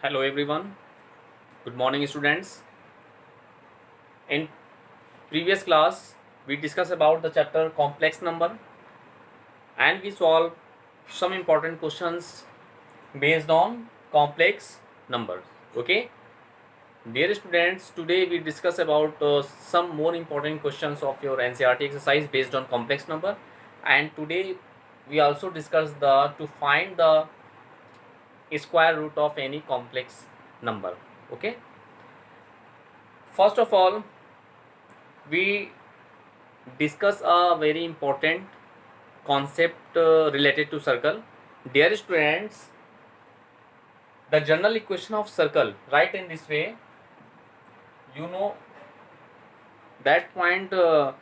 Hello everyone. Good morning students. In previous class we discussed about the chapter complex number and we solved some important questions based on complex numbers. Okay. Dear students, today we discuss about some more important questions of your NCERT exercise based on complex number, and today we also discuss the to find the square root of any complex number. Okay. First of all, we discuss a very important concept related to circle. Dear students, the general equation of circle, write in this way. You know that point. Always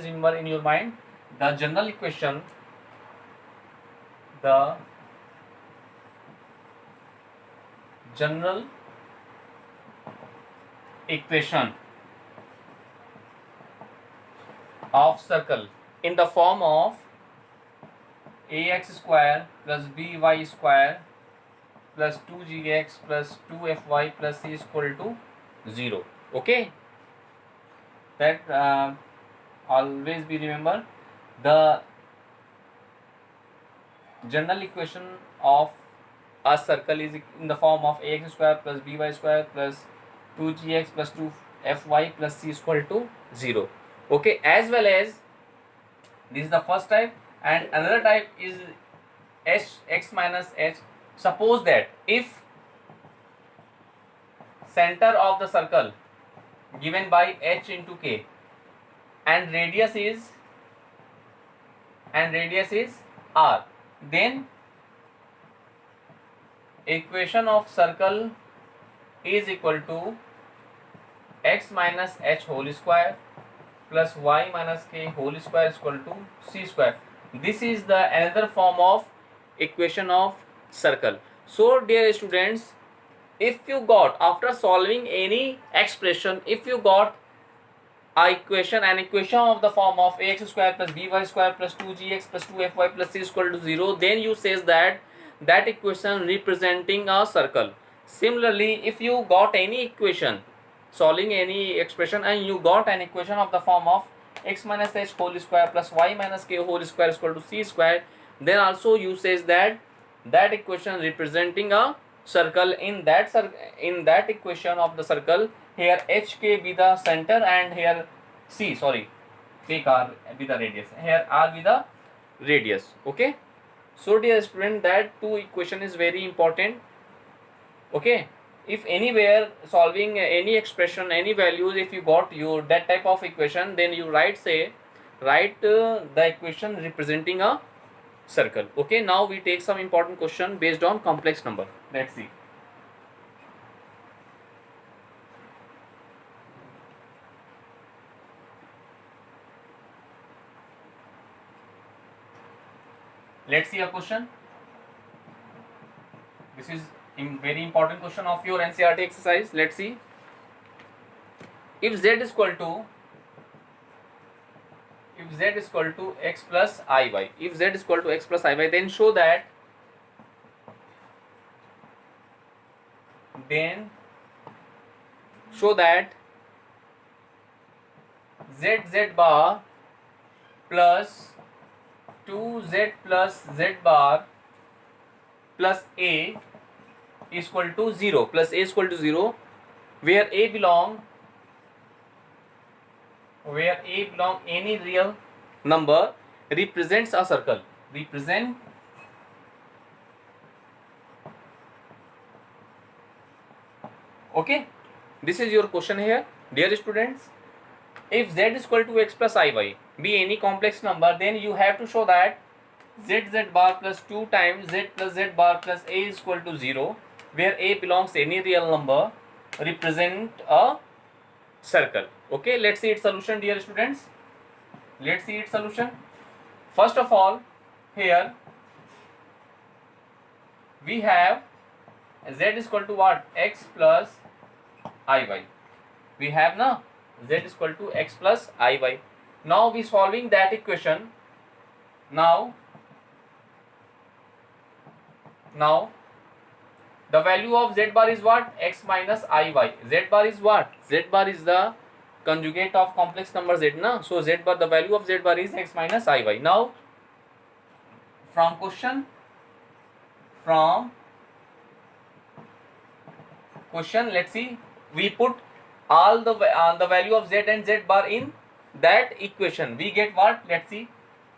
remember in your mind the general equation. The general equation of circle in the form of ax square plus by square plus 2gx plus 2fy plus c is equal to 0. Okay, that always be remember the general equation of a circle is in the form of ax square plus by square plus 2gx plus 2fy plus c is equal to 0. Okay, as well as this is the first type, and another type is x minus h. Suppose that if center of the circle given by h into k and radius is r, then equation of circle is equal to x minus h whole square plus y minus k whole square is equal to c square. This is the another form of equation of circle. So dear students, if you got after solving any expression, if you got an equation of the form of ax square plus by square plus 2gx plus 2fy plus c is equal to 0, then you says that equation representing a circle. Similarly, if you got any equation solving any expression and you got an equation of the form of x minus h whole square plus y minus k whole square is equal to c square, then also you says that equation representing a circle. In that equation of the circle, here hk be the center and here take r be the radius, here r be the radius. Okay, so dear student, that two equation is very important. Okay, if anywhere solving any expression, any values, if you got your that type of equation, then you write the equation representing a circle. Okay, now we take some important question based on complex number. Let's see. Let's see a question. This is a very important question of your NCERT exercise. Let's see. If z is equal to x plus iy, if z is equal to x plus iy, then show that z bar plus 2z plus z bar plus a is equal to 0, plus a is equal to 0, where a belong any real number represents a circle. Okay, this is your question here, dear students. If z is equal to x plus iy be any complex number, then you have to show that z bar plus 2 times z plus z bar plus a is equal to 0, where a belongs any real number represent a circle. Okay, let's see its solution, dear students. Let's see its solution. First of all, here we have z is equal to what? X plus iy. We have now z is equal to x plus iy. Now we solving that equation. Now The value of z bar is what? X minus iy. Z bar is what? Z bar is the conjugate of complex number z, na? So z bar, the value of z bar is x minus iy. Now from question, let's see, we put all the value of z and z bar in that equation. We get what? Let's see,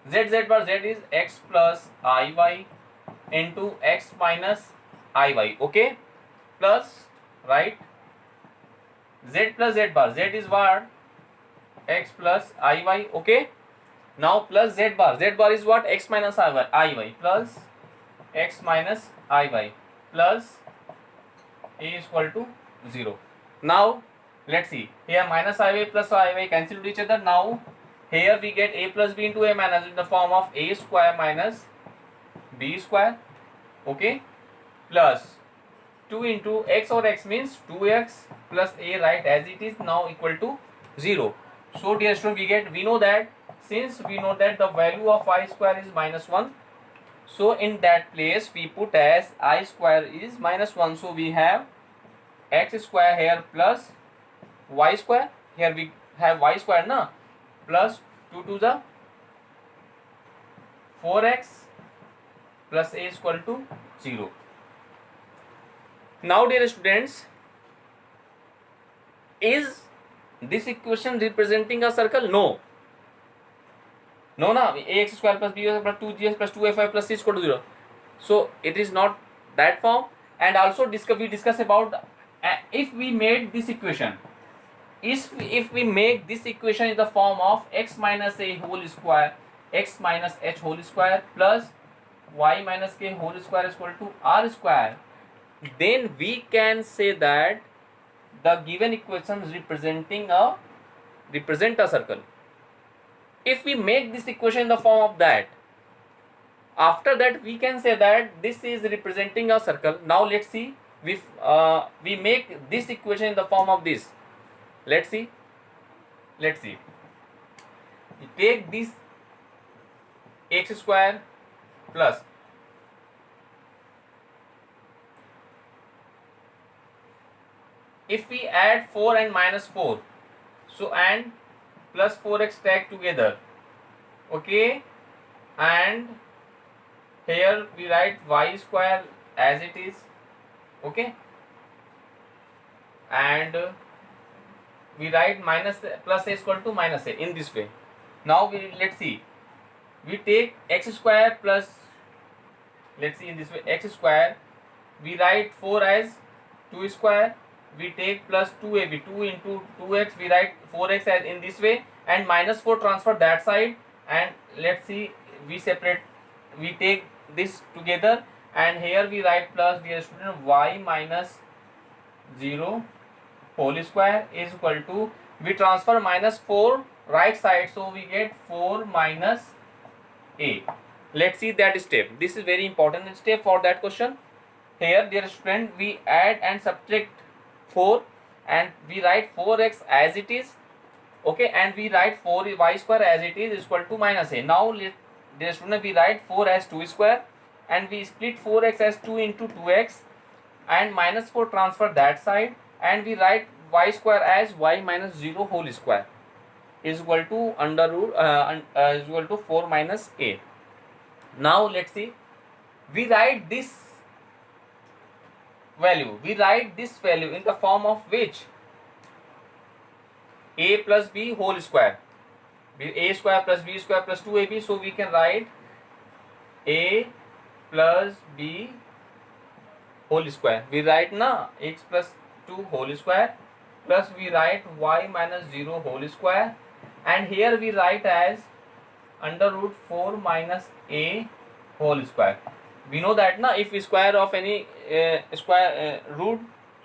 z bar, z is x plus iy into x minus iy, okay, plus, right, z plus z bar, z is what? X plus iy, okay. Now plus z bar is what? X minus iy plus x minus iy plus a is equal to 0. Now let's see, here minus iy plus iy cancel each other. Now here we get a plus b into a minus in the form of a square minus b square, okay, plus 2 into x, or x means 2x plus a, right, as it is now equal to 0. So dear student, we know that, since we know that the value of I square is minus 1, so in that place we put as I square is minus 1. So we have x square here plus y square, here we have y square, na, plus 2 to the 4x plus a is equal to 0. Now dear students, is this equation representing a circle? No, na, ax square plus b plus 2gs plus 2fy plus c is equal to 0. So it is not that form. And also we discuss about if we made this equation, if we make this equation in the form of x minus a whole square, x minus h whole square plus y minus k whole square is equal to r square, then we can say that the given equation is represent a circle. If we make this equation in the form of that, after that we can say that this is representing a circle. Now let's see, we make this equation in the form of this. Let's see, we take this x square plus if we add 4 and minus 4, so and plus 4x tag together, okay, and here we write y square as it is, okay, and we write minus plus a is equal to minus a in this way. Now let's see, we take x square plus, let's see, in this way, x square, we write 4 as 2 square, we take plus 2ab, 2 into 2x, we write 4x as in this way, and minus 4 transfer that side, and let's see, we separate, we take this together, and here we write plus, dear student, y minus 0 whole square is equal to, we transfer minus 4 right side, so we get 4 minus a. Let's see that step. This is very important step for that question. Here, dear student, we add and subtract 4 and we write 4x as it is, okay, and we write 4y square as it is equal to minus a. Now dear student, we write 4 as 2 square and we split 4x as 2 into 2x and minus 4 transfer that side, and we write y square as y minus 0 whole square is equal to under root is equal to 4 minus a. Now let's see, we write this value in the form of which? A plus b whole square, a square plus b square plus 2ab, so we can write a plus b whole square, we write na x plus 2 whole square, plus we write y minus 0 whole square, and here we write as under root 4 minus a whole square. We know that na, if we square of any square root,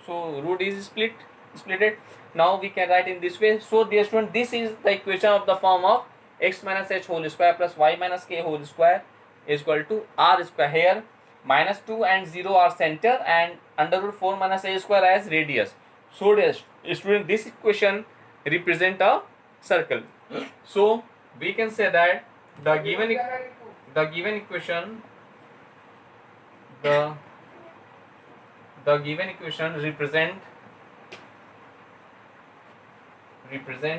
so root is splitted. Now we can write in this way. So dear student, this is the equation of the form of x minus h whole square plus y minus k whole square is equal to r square. Here minus 2 and 0 are center and under root 4 minus a square as radius. So dear student, this equation represent a circle. So we can say that the given equation, the the given equation represent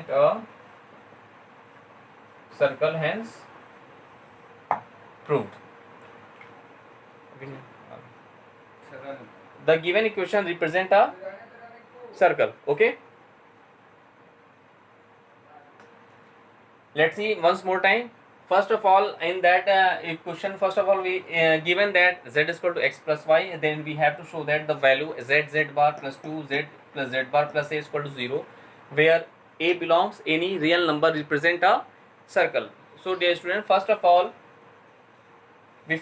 a circle, hence proved. The given equation represent a circle. Okay, let's see once more time. First of all, in that equation, first of all, we given that z is equal to x plus y, then we have to show that the value z bar plus 2z plus z bar plus a is equal to 0, where a belongs any real number represent a circle. So dear student, first of all, we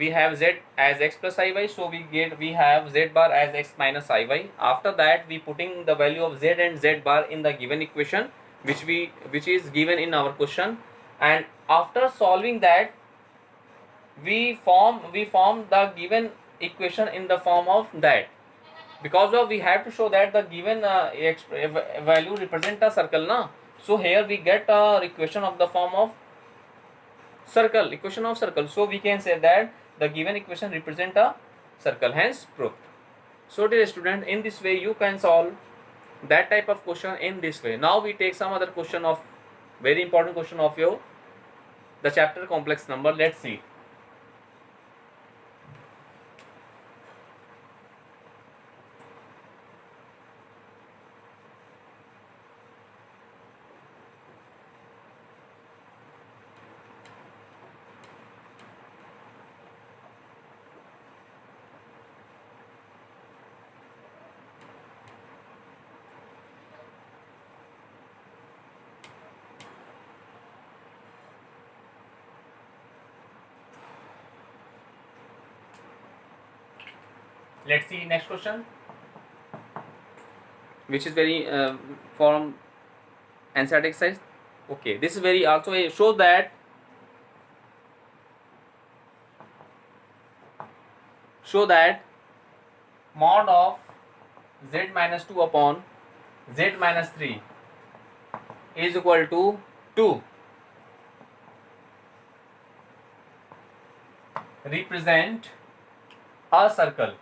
have z as x plus iy, so we have z bar as x minus iy. After that, we putting the value of z and z bar in the given equation, which is given in our question, and after solving that, we form the given equation in the form of that, because of we have to show that the given value represent a circle, na. So here we get a equation of the form of circle, equation of circle. So we can say that the given equation represent a circle, hence proved. So dear student, in this way you can solve that type of question in this way. Now we take some other question of very important question of your the chapter complex number. Let's see. Let's see next question, which is very from NCERT exercise. Okay, this is very also shows that mod of z minus 2 upon z minus 3 is equal to 2 represent a circle.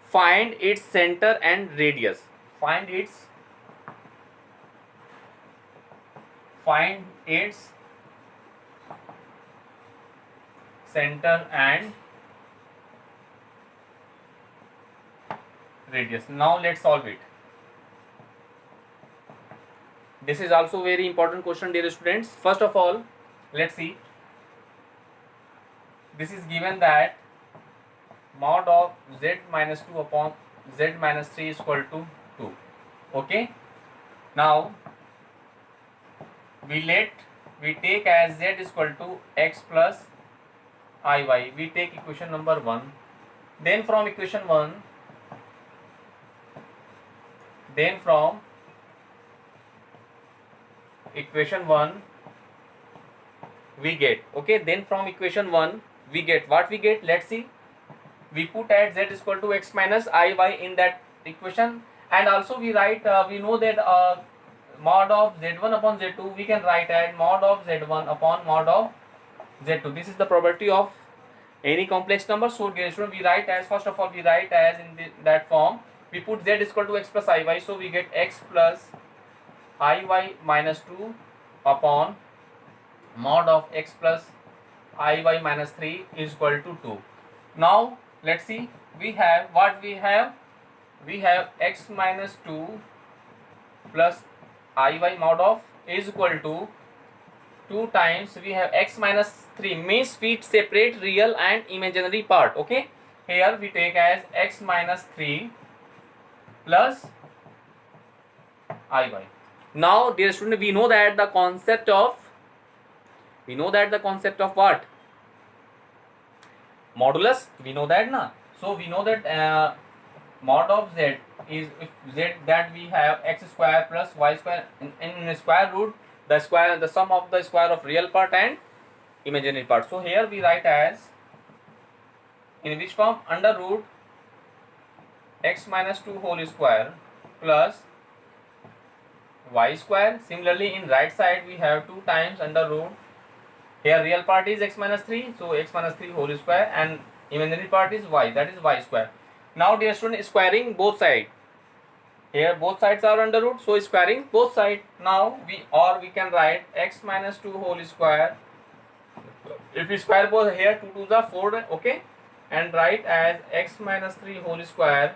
Find its center and radius. Find its center and radius. Now let's solve it. This is also very important question, dear students. First of all, let's see. This is given that mod of z minus 2 upon z minus 3 is equal to 2. Okay, now we take as z is equal to x plus iy. We take equation number 1. Then from equation 1, we get, okay, then from equation 1 we get what we get. Let's see. We put at z is equal to x minus iy in that equation, and also we write we know that mod of z1 upon z2 we can write as mod of z1 upon mod of z2. This is the property of any complex number. So dear student, we write as, first of all we write as in that form. We put z is equal to x plus iy, so we get x plus iy minus 2 upon mod of x plus iy minus 3 is equal to 2. Now let's see, we have x minus 2 plus iy mod of is equal to 2 times we have x minus 3, means we separate real and imaginary part. Okay, here we take as x minus 3 plus iy. Now dear student, we know that the concept of what? Modulus, we know that, na. So we know that mod of z is, if z that we have x square plus y square in square root, the sum of the square of real part and imaginary part. So here we write as, in which form? Under root x minus 2 whole square plus y square. Similarly in right side we have 2 times under root Here real part is x minus 3, so x minus 3 whole square, and imaginary part is y, that is y square. Now dear student, squaring both sides. Here both sides are under root, so squaring both sides. Now we can write x minus 2 whole square. If we square both, here 2 2s are 4, okay, and write as x minus 3 whole square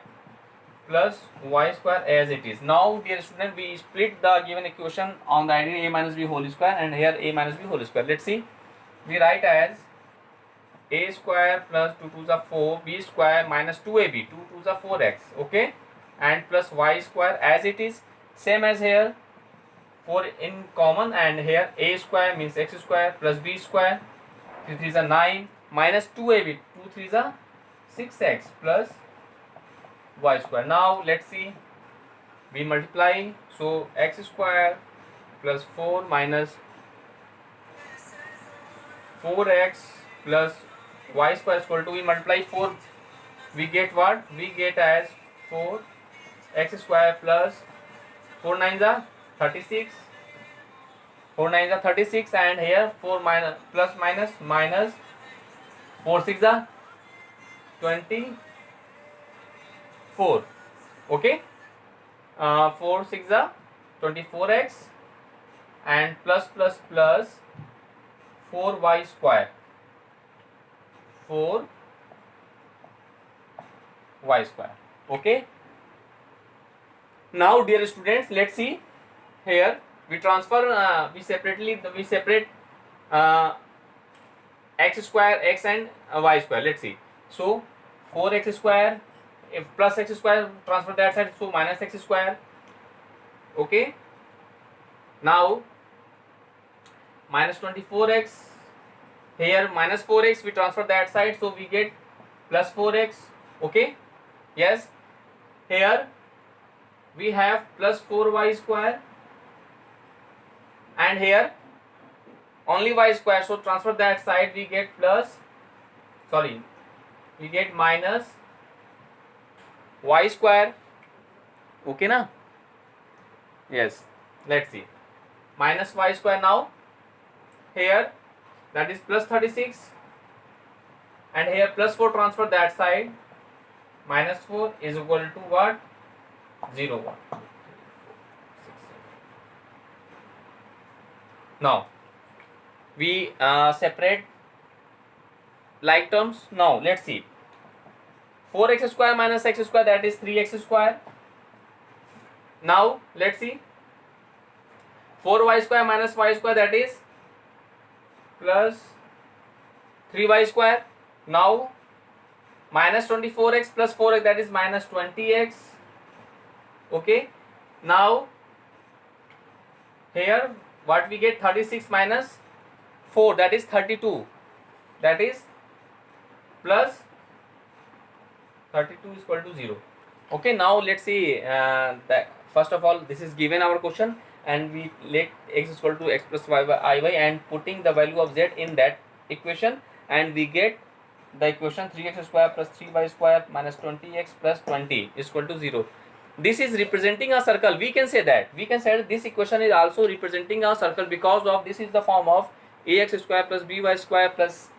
plus y square as it is. Now dear student, we split the given equation on the idea a minus b whole square, and here a minus b whole square. Let's see. We write as a square plus 2 2s are 4, b square minus 2ab, 2 2s are 4x, okay, and plus y square as it is, same as here, 4 in common, and here a square means x square plus b square, 3 3s are 9, minus 2ab, 2 3s are 6x plus y square. Now let's see, we multiply, so x square plus 4 minus 4x plus y square is equal to, we multiply 4, we get what? We get as 4 x square plus 4 9s are 36, 4 9s are 36, and here 4 minus plus minus minus 4 6 are 24, okay, 4 6 are 24x, and plus plus plus 4y square, 4y square, okay. Now dear students, let's see, here we transfer, we separate x square, x and y square. Let's see, so 4x square, if plus x square transfer that side, so minus x square, okay. Now minus 24x, here minus 4x, we transfer that side, so we get plus 4x, okay. Yes, here we have plus 4y square, and here only y square, so transfer that side, we get plus, sorry, we get minus y square, okay na. Yes, let's see, minus y square. Now here that is plus 36, and here plus 4 transfer that side, minus 4 is equal to what? 0 1 6 7. Now we separate like terms. Now let's see, 4x square minus x square, that is 3x square. Now let's see, 4y square minus y square, that is plus 3y square. Now minus 24x plus 4x, that is minus 20x, okay. Now here what we get, 36 minus 4, that is 32, that is plus 32 is equal to 0, okay. Now let's see, that first of all this is given our question, and we let x is equal to x plus y by iy, and putting the value of z in that equation, and we get the equation 3x square plus 3y square minus 20x plus 20 is equal to 0. This is representing a circle. We can say that this equation is also representing a circle, because of this is the form of ax square plus by square plus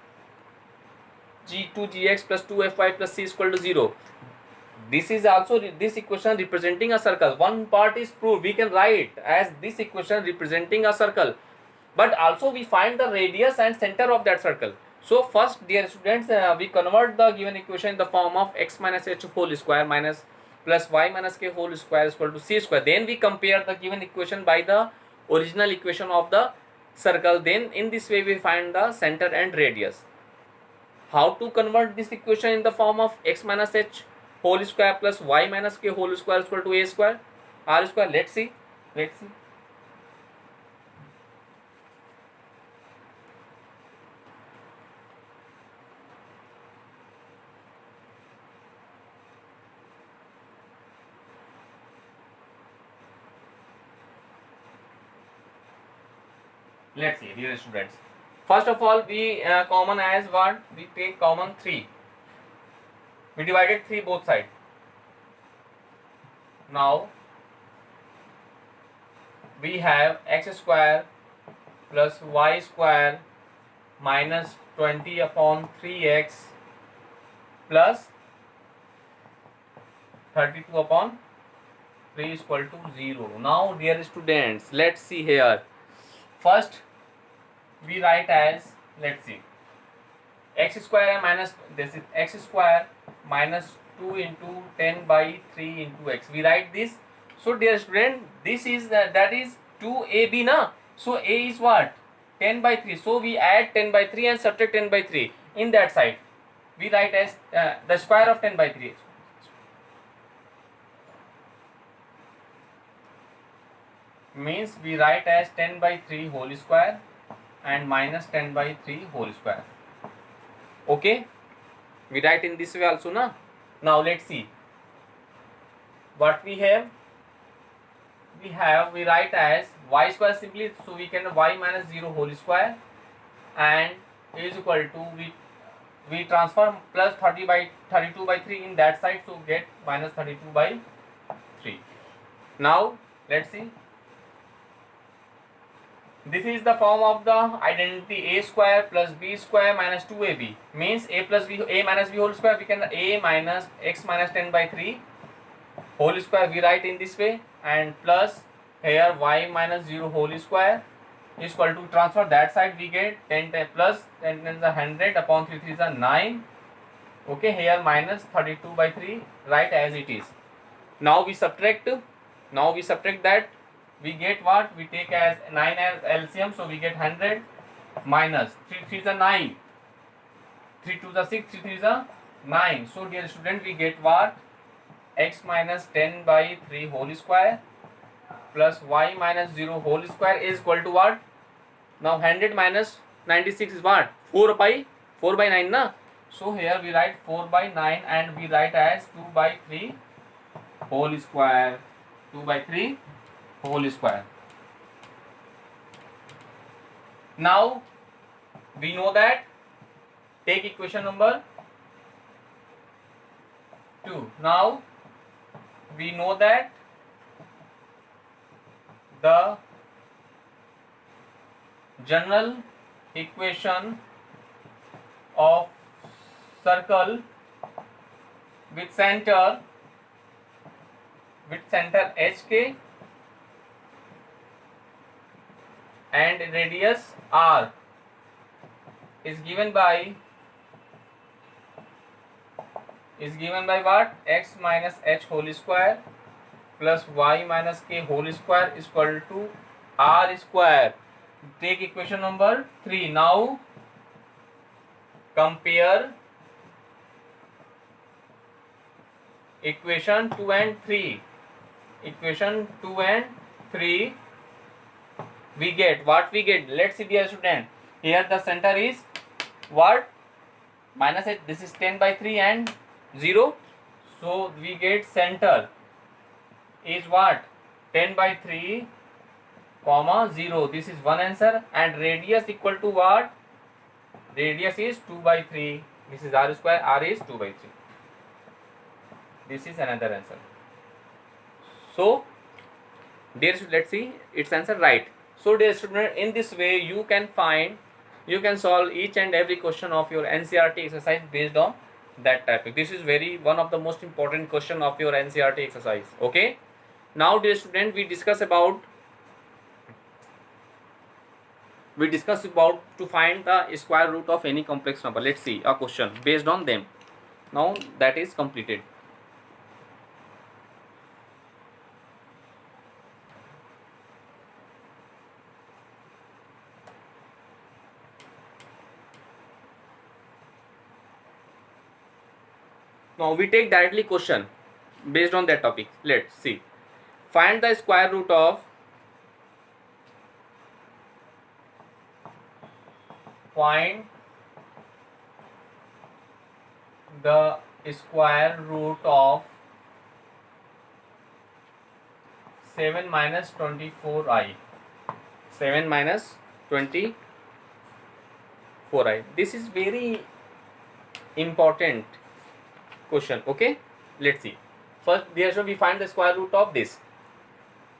g2gx plus 2fy plus c is equal to 0. This is also this equation representing a circle. One part is proved, we can write as this equation representing a circle, but also we find the radius and center of that circle. So first dear students, we convert the given equation in the form of x minus h whole square minus plus y minus k whole square is equal to c square. Then we compare the given equation by the original equation of the circle. Then in this way we find the center and radius. How to convert this equation in the form of x minus h whole square plus y minus k whole square is equal to a square r square? Let's see. Let's see, dear students. First of all, we common as what? We take common 3. We divided 3 both sides. Now we have x square plus y square minus 20 upon 3x plus 32 upon 3 is equal to 0. Now dear students, let's see here. First we write as, let's see, x square minus, this is x square minus 2 into 10 by 3 into x. We write this. So dear student, this is that is 2ab na. So a is what? 10 by 3. So we add 10 by 3 and subtract 10 by 3. In that side we write as the square of 10 by 3. Means we write as 10 by 3 whole square and minus 10 by 3 whole square. Okay, we write in this way also na. Now let's see what we have. We write as y square simply, so we can y minus 0 whole square and is equal to, we transform plus 30 by 32 by 3 in that side, so get minus 32 by 3. Now let's see, this is the form of the identity a square plus b square minus 2ab. Means a plus b, a minus b whole square, we can a minus x minus 10 by 3 whole square, we write in this way, and plus here y minus 0 whole square is equal to, transfer that side, we get 10 plus 10 is 100 upon 3 3 is 9. Okay, here minus 32 by 3, write as it is. Now we subtract that, we get what? We take as 9 as LCM, so we get 100 minus 3 3 is 9, 3 2 is 6, 3 3 is 9. So dear student, we get what? X minus 10 by 3 whole square plus y minus 0 whole square is equal to what? Now 100 minus 96 is what? 4 by 9 na. So here we write 4 by 9 and we write as 2 by 3 whole square, 2 by 3 whole square. Now we know that, take equation number 2. Now we know that the general equation of circle with center HK and radius R is given by what? X minus h whole square plus y minus k whole square is equal to R square. Take equation number 3. Now compare equation 2 and 3. Equation 2 and 3, we get what we get. Let's see dear student, here the center is what? Minus h, this is 10 by 3 and 0, so we get center is what? 10 by 3 comma 0. This is one answer. And radius equal to what? Radius is 2 by 3. This is R square, R is 2 by 3. This is another answer. So dear student, let's see its answer right. So dear student, in this way you can solve each and every question of your NCERT exercise based on that topic. This is one of the most important question of your NCERT exercise. Okay, now dear student, we discuss about to find the square root of any complex number. Let's see a question based on them. Now that is completed. Now we take directly question based on that topic. Let's see. Find the square root of square root of 7 minus 24i. 7 minus 24i. This is very important question. Okay, let's see. First, here we find the square root of this.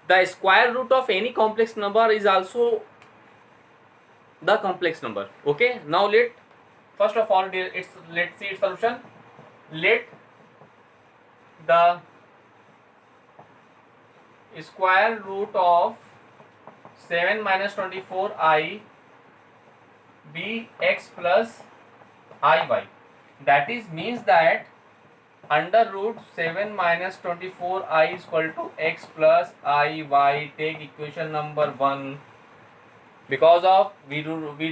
The square root of any complex number is also the complex number. Okay, now first of all let's see its solution. Let the square root of 7 minus 24i be x plus iy. That is means that under root 7 minus 24i is equal to x plus iy. Take equation number 1. Because of we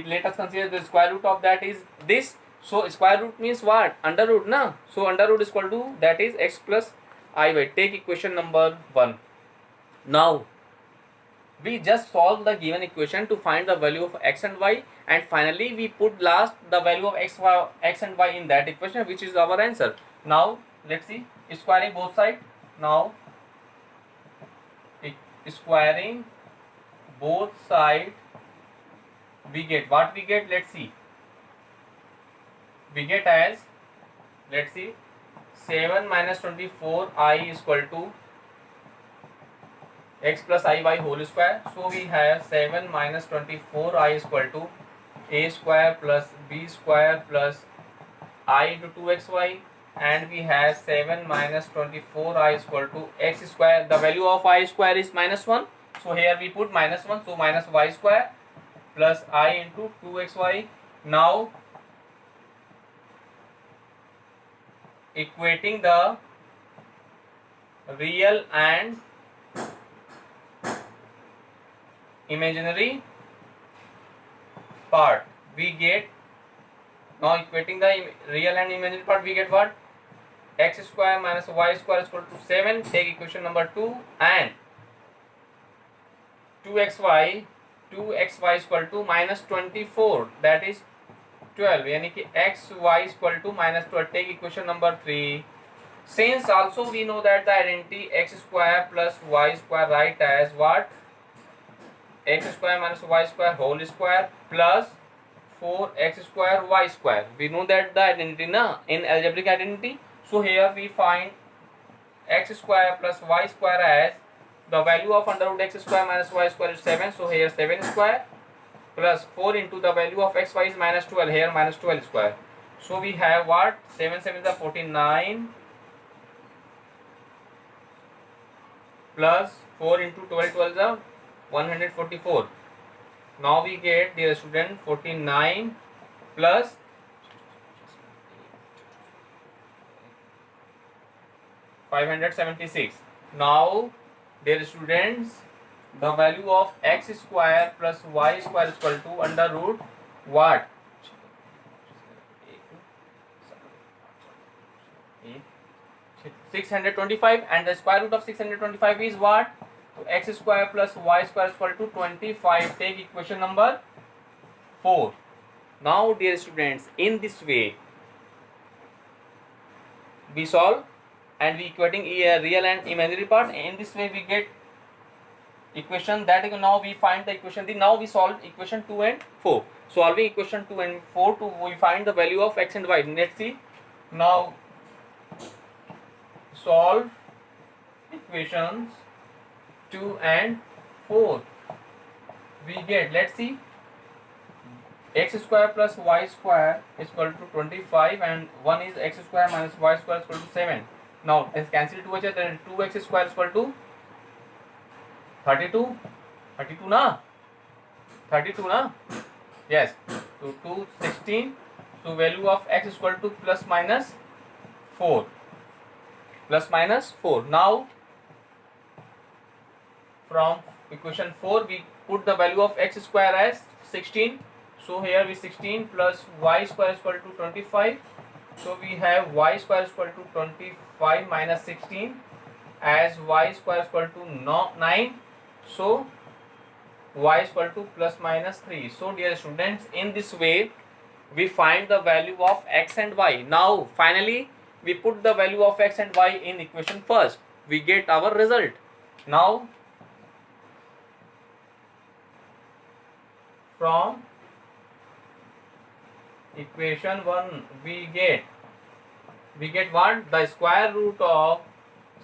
let us consider the square root of that is this. So square root means what? Under root, na? So under root is equal to that is x plus iy. Take equation number 1. Now we just solve the given equation to find the value of x and y, and finally we put last the value of x and y in that equation, which is our answer. Now let's see, squaring both sides. Now squaring both sides, we get what we get. Let's see, we get as, let's see, 7 minus 24i is equal to x plus iy whole square. So we have 7 minus 24i is equal to a square plus b square plus I into 2xy, and we have 7 minus 24i is equal to x square. The value of I square is minus 1, so here we put minus 1, so minus y square plus I into 2xy. Now equating the real and imaginary part, we get, now equating the real and imaginary part, we get what? X square minus y square is equal to 7. Take equation number 2, and 2xy is equal to minus 24, that is 12, यानी कि xy is equal to minus 12. Take equation number 3. Since also we know that the identity x square plus y square write as what? X square minus y square whole square plus 4x square y square. We know that the identity na in algebraic identity. So here we find x square plus y square as the value of under root x square minus y square is 7. So here 7 square plus 4 into the value of xy is minus 12. Here minus 12 square. So we have what? 7 7 is the 49 plus 4 into 12 12 is the 144. Now we get, dear student, 49 plus 576. Now dear students, the value of x square plus y square is equal to under root what? 625, and the square root of 625 is what? So x square plus y square is equal to 25. Take equation number 4. Now dear students, in this way we solve and we equating real and imaginary part. In this way we get equation that now we find the equation. Now we solve equation 2 and 4. Solving equation 2 and 4 to we find the value of x and y. Let's see. Now solve equations 2 and 4. We get, let's see, x square plus y square is equal to 25, and 1 is x square minus y square is equal to 7. Now let's cancel 2h, then 2x square is equal to 32. 32 na? 32 na? Yes. So 2 16. So value of x is equal to plus minus 4. Plus minus 4. Now from equation 4 we put the value of x square as 16. So here we 16 plus y square is equal to 25. So we have y square is equal to 25 minus 16 as y square is equal to 9. So y is equal to plus minus 3. So dear students, in this way we find the value of x and y. Now finally we put the value of x and y in equation first. We get our result. Now from equation 1 we get what? The square root of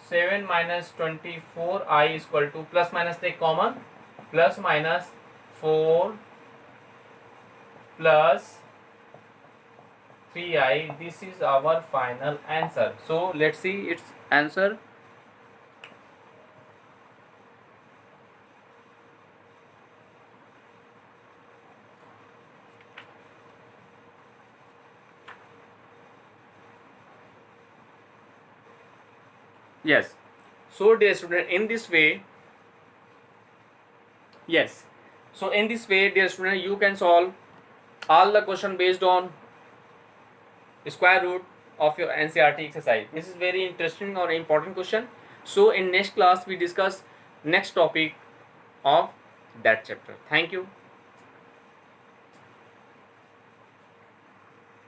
7 minus 24i is equal to, plus minus take common, plus minus 4 plus 3i. This is our final answer. So let's see its answer. Yes. So dear student, in this way, yes. So in this way, dear student, you can solve all the question based on square root of your NCERT exercise. This is very interesting or important question. So in next class we discuss next topic of that chapter. Thank you.